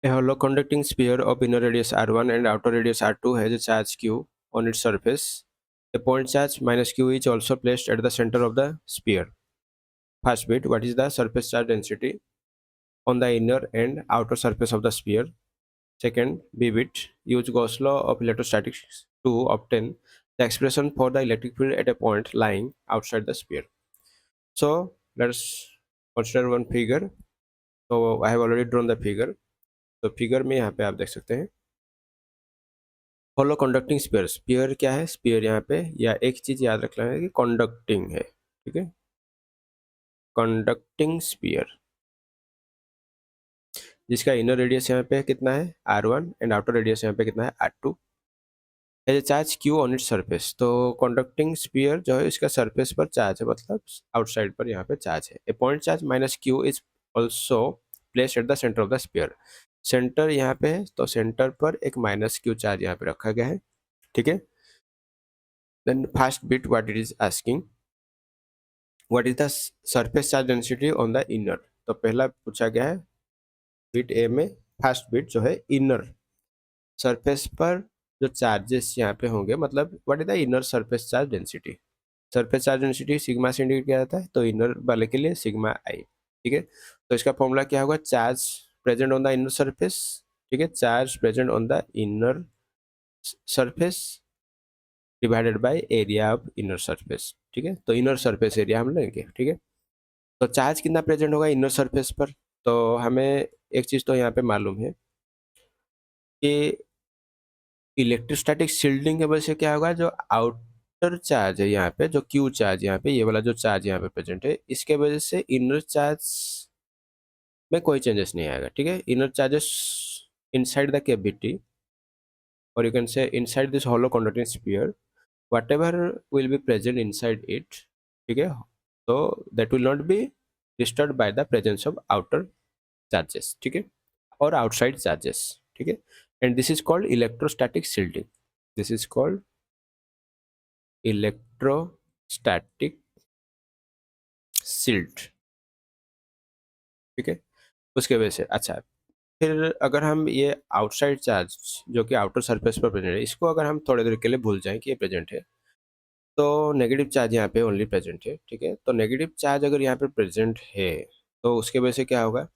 A hollow conducting sphere of inner radius r1 and outer radius r2 has a charge q on its surface. A point charge minus q is also placed at the center of the sphere. First bit, what is the surface charge density on the inner and outer surface of the sphere? Second, B bit, use Gauss law of electrostatics to obtain the expression for the electric field at a point lying outside the sphere. So let's consider one figure. So I have already drawn the figure. तो figure में यहाँ पे आप देख सकते हैं होलो conducting spear. Spear क्या है? स्पीयर यहाँ पे या एक चीज याद रखना है कि कंडक्टिंग है, ठीक है, कंडक्टिंग स्पीयर जिसका इनर रेडियस यहाँ पे कितना है r1 एंड आउटर रेडियस यहाँ पे कितना है r2 as a charge q on it surface. तो कंडक्टिंग स्पीयर जो है इसका सरफेस पर चार्ज है, मतलब आउटसाइड पर यहाँ पे चार्ज है। A point charge minus q is also place at the centre of the sphere. Centre यहाँ पे है तो सेंटर पर एक माइनस q चार्ज यहाँ पे रखा गया है, ठीक है। Then first bit what it is asking, what is the surface charge density on the inner. तो पहला पूछा गया है बिट ए में, फर्स्ट बिट जो है इनर सरफेस पर जो चार्जेस यहाँ पे होंगे, मतलब what is the inner surface charge density. Surface charge density sigma से इंडिकेट किया जाता है, तो इनर वाले के लिए सिग्मा आई, ठीक है। तो इसका फॉर्मूला क्या होगा? Charge present on the inner surface, ठीक है, charge present on the inner surface divided by area of inner surface, ठीक है। तो इनर सरफेस एरिया हम लेंगे, ठीक है। तो चार्ज कितना प्रेजेंट होगा इनर सरफेस पर? तो हमें एक चीज तो यहाँ पे मालूम है कि इलेक्ट्रोस्टैटिक शील्डिंग की वजह से क्या होगा, जो आउटर चार्ज है यहाँ पे, जो क्यू चार्ज यहाँ पे, ये वाला जो चार्ज यहाँ पे प्रेजेंट है, इसके वजह से इनर चार्ज में कोई चेंजेस नहीं आएगा, ठीक है। Inner charges inside the cavity और you can say inside this hollow conducting sphere whatever will be present inside it, ठीक है, तो that will not be disturbed by the presence of outer charges, ठीक है, और outside charges, ठीक है। and this is called electrostatic shielding, this is called electrostatic shield, ठीक है। उसके वजह से अच्छा, फिर अगर हम ये आउटसाइड चार्ज जो कि आउटर सरफेस पर प्रेजेंट है, इसको अगर हम थोड़ी देर के लिए भूल जाएं कि ये प्रेजेंट है, तो नेगेटिव चार्ज यहाँ पे ओनली प्रेजेंट है, ठीक है। तो नेगेटिव चार्ज अगर यहाँ पे प्रेजेंट है तो उसके वजह से क्या होगा,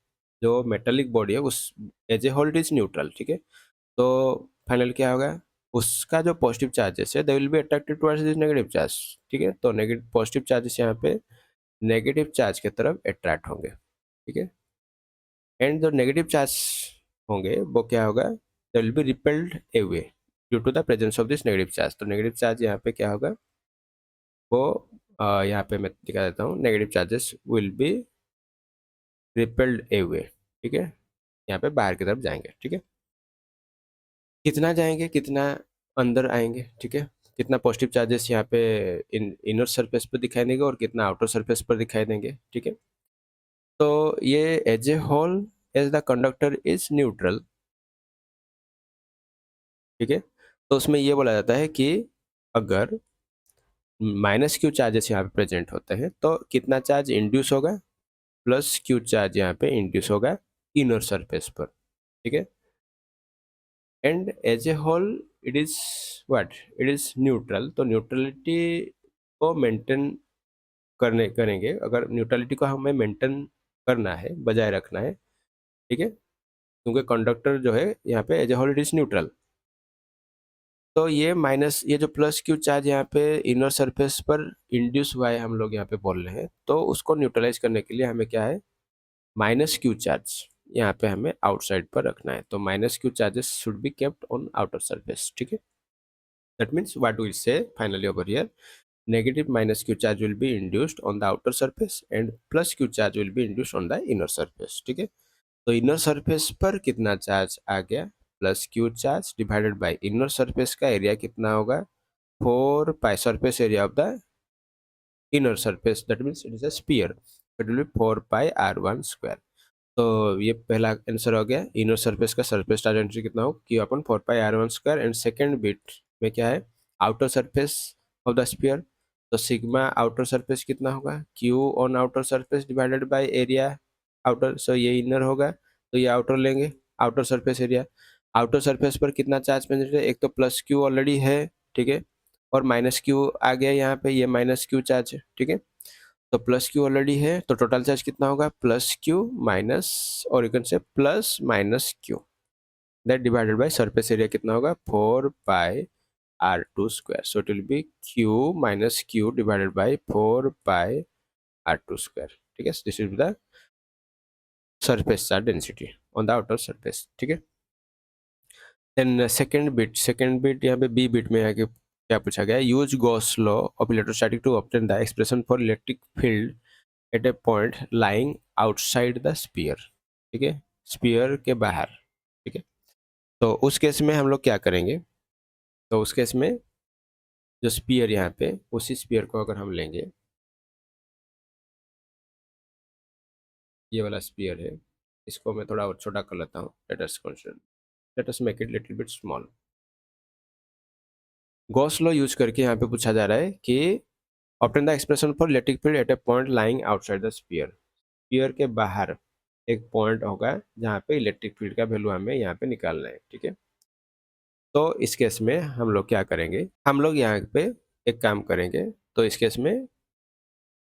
जो मेटेलिक बॉडी है उस as a whole it is neutral, ठीक है। तो फाइनल क्या होगा, उसका जो पॉजिटिव चार्जेस है दे will be attracted towards this negative charge, ठीक है। तो नेगेटिव पॉजिटिव चार्जेस यहाँ पे नेगेटिव चार्ज की तरफ अट्रैक्ट होंगे, ठीक है। एंड जो नेगेटिव चार्ज होंगे वो क्या होगा, they will be repelled away due to the presence of this negative charge. तो नेगेटिव चार्ज यहाँ पे क्या होगा, वो यहाँ पे मैं दिखा देता हूँ, negative charges will be repelled away, ठीक है, यहाँ पे बाहर की तरफ जाएंगे, ठीक है। कितना जाएंगे, कितना अंदर आएंगे, ठीक है, कितना पॉजिटिव चार्जेस यहाँ पे इनर सरफेस पर दिखाई देंगे और कितना आउटर सरफेस पर दिखाई देंगे, ठीक है। तो ये as a whole as the conductor is neutral, ठीक है। तो उसमें ये बोला जाता है कि अगर माइनस क्यू चार्जेस यहाँ पे प्रेजेंट होते हैं तो कितना चार्ज इंड्यूस होगा, प्लस क्यू चार्ज यहाँ पे इंड्यूस होगा इनर सरफेस पर, ठीक है। And as a whole it is what, it is neutral. तो न्यूट्रलिटी को मेंटेन करने करेंगे, अगर न्यूट्रलिटी को हमें मेंटेन करना है, बजाय रखना है, ठीक है, क्योंकि कंडक्टर जो है यहाँ पे as a whole it is neutral. तो ये माइनस, ये जो प्लस क्यू चार्ज यहाँ पे इनर सरफेस पर इंड्यूस हुआ है, हम लोग यहाँ पे बोल रहे हैं, तो उसको न्यूट्रलाइज करने के लिए हमें क्या है, माइनस क्यू चार्ज यहाँ पे हमें आउटसाइड पर रखना है। तो minus Q charges should be kept on outer surface, ठीक है। दैट मीन्स व्हाट वी से finally over here, negative minus q charge will be induced on the outer surface and plus q charge will be induced on the inner surface, ठीक है। तो inner surface पर कितना charge आ गया, plus Q charge divided by inner surface का area कितना होगा, 4 pi surface area of the inner surface, that means it is a sphere, it will be 4 pi r1 square. तो ये पहला आंसर हो गया, इनर सरफेस का सरफेस चार्ज डेंसिटी कितना हो, Q upon 4 pi r1 square. And second bit में क्या है, outer surface of the sphere, तो सिग्मा आउटर सरफेस कितना होगा, Q on outer surface divided by area outer, so ये इनर होगा, तो ये आउटर लेंगे, outer surface area. Outer surface पर कितना चार्ज प्रेजेंट है, एक तो प्लस क्यू ऑलरेडी है, ठीक है, और माइनस क्यू आ गया यहाँ पे, ये माइनस क्यू चार्ज है, ठीक है। तो प्लस क्यू ऑलरेडी है, तो टोटल चार्ज कितना होगा, प्लस क्यू माइनस, और यू कैन से plus minus Q, that divided by surface area कितना होगा, 4 pi r2 square. So it will be q minus q divided by 4 pi r2 square. ठीक है, this is the surface charge density on the outer surface, ठीक है। Then second bit यहाँ पे B bit में आके क्या पूछा गया, use Gauss law of electrostatic to obtain the expression for electric field at a point lying outside the sphere, ठीक है, स्पीयर के बाहर, ठीक है। तो उस केस में हम लोग क्या करेंगे, तो उस केस में जो स्पीयर यहाँ पे, उसी स्पीयर को अगर हम लेंगे, ये वाला स्पीयर है, इसको मैं थोड़ा और छोटा कर लेता हूँ, let us make it little bit small. Gauss law use करके यहाँ पे पूछा जा रहा है कि obtain the expression for electric field at a point lying outside the sphere, sphere के बाहर एक पॉइंट होगा जहाँ पे इलेक्ट्रिक फील्ड का वैल्यू हमें यहाँ पे निकालना है, ठीक है। तो इस केस में हम लोग क्या करेंगे, हम लोग यहाँ पे एक काम करेंगे, तो इस केस में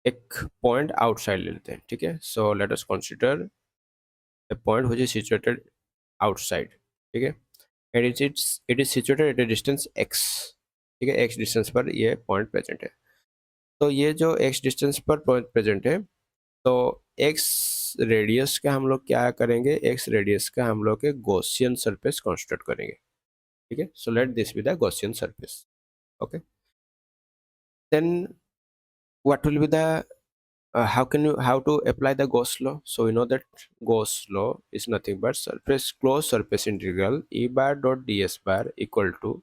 एक पॉइंट आउटसाइड ले लेते हैं, ठीक है। So let us consider a point which is situated outside, ठीक है, and it is situated at A distance x, ठीक है, x डिस्टेंस पर ये पॉइंट प्रेजेंट है। तो ये जो x डिस्टेंस पर पॉइंट प्रेजेंट है, तो x रेडियस का हम लोग क्या करेंगे, x रेडियस का हम लोग एक गॉसियन सरफेस कंस्ट्रक्ट करेंगे, ठीक है। So let this be the Gaussian surface, okay. Then what will be the how to apply the Gauss law? So we know that Gauss law is nothing but closed surface integral E bar dot ds bar equal to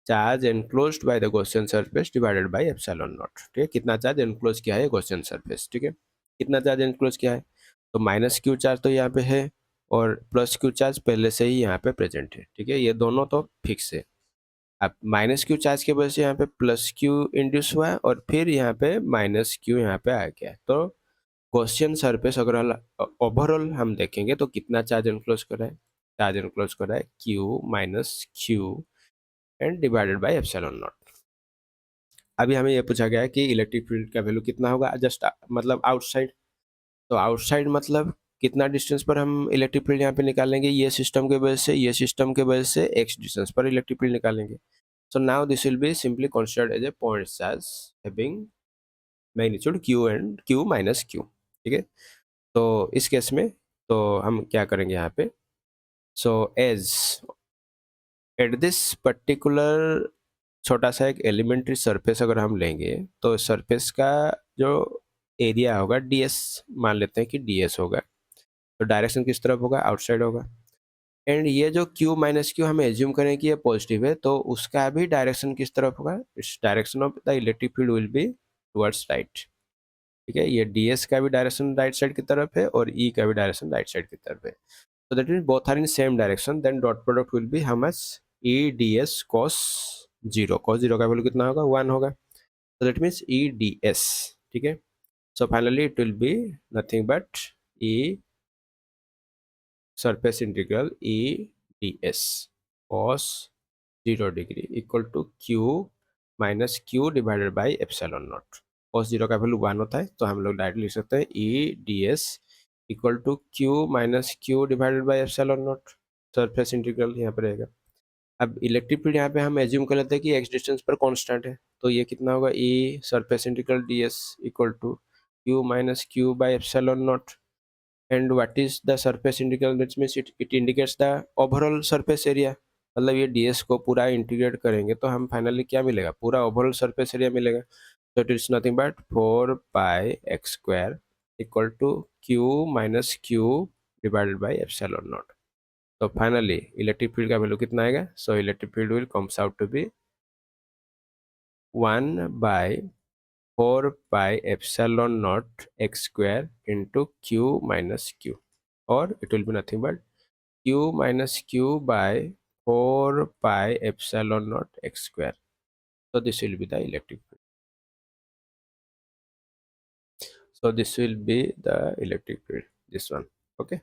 charge enclosed by the Gaussian surface divided by epsilon not, ठीक है। कितना charge enclose किया है Gaussian surface, ठीक है, कितना charge enclose किया है, तो माइनस क्यू चार्ज तो यहाँ पे है, और प्लस क्यू चार्ज पहले से ही यहाँ पे प्रेजेंट है, ठीक है, ये दोनों तो फिक्स है। अब माइनस क्यू चार्ज की वजह से यहाँ पे प्लस क्यू इंड्यूस हुआ है, और फिर यहाँ पे माइनस क्यू यहाँ पे आ गया, तो गॉसियन सरफेस अगर ओवरऑल हम देखेंगे तो कितना चार्ज एनक्लोज कर रहा है, चार्ज एनक्लोज कर रहा है Q minus Q and divided by epsilon not. अभी हमें ये पूछा गया है कि इलेक्ट्रिक फील्ड का वैल्यू कितना होगा, जस्ट मतलब आउटसाइड, तो आउटसाइड मतलब कितना डिस्टेंस पर हम इलेक्ट्रिक फील्ड यहाँ पे निकालेंगे, ये सिस्टम के वजह से, ये सिस्टम के वजह से एक्स डिस्टेंस पर इलेक्ट्रिक फील्ड निकालेंगे। So now this will be simply considered as a point charge having magnitude Q and Q minus Q, ठीक है। तो इस केस में तो हम क्या करेंगे यहाँ पे, so as at this particular छोटा सा एक एलिमेंट्री सरफेस अगर हम लेंगे, तो सरफेस का जो एरिया होगा ds, मान लेते हैं कि ds होगा, तो डायरेक्शन किस तरफ होगा, आउटसाइड होगा। एंड ये जो q माइनस क्यू हमें एज्यूम करें कि ये पॉजिटिव है, तो उसका भी डायरेक्शन किस तरफ होगा, इस direction of the electric field will be towards right, ठीक है। ये ds का भी डायरेक्शन राइट साइड की तरफ है, और e का भी डायरेक्शन राइट साइड की तरफ है, so that means both are in same direction, then dot product will be how much, e ds cos 0, cos 0 का वैल्यू कितना होगा, 1 होगा, so that means e ds, ठीक है। so finally it will be nothing but e surface integral e ds cos 0 degree equal to q minus q divided by epsilon naught। cos 0 का value 1 होता है, तो हम लोग डायरेक्ट लिख सकते हैं e ds equal to Q minus Q divided by epsilon naught, surface integral यहाँ पे रहेगा। अब इलेक्ट्रिक फील्ड यहाँ पे हम एज्यूम कर लेते हैं कि एक्स डिस्टेंस पर कांस्टेंट है, तो ये कितना होगा, E surface integral D S equal to Q minus Q by epsilon naught, and what is the surface integral, that means it indicates the overall surface area, मतलब ये ds को पूरा इंटीग्रेट करेंगे तो हम फाइनली क्या मिलेगा, पूरा ओवरऑल सरफेस एरिया मिलेगा। So it is nothing but 4 pi x square equal to q minus q divided by epsilon naught। तो फाइनली इलेक्ट्रिक फील्ड का वैल्यू कितना आएगा, so electric field will comes out to be 1 by 4 pi epsilon naught x square into q minus q, or it will be nothing but q minus q by 4 pi epsilon naught x square। So this will be the electric field, so this will be the electric field, this one, okay।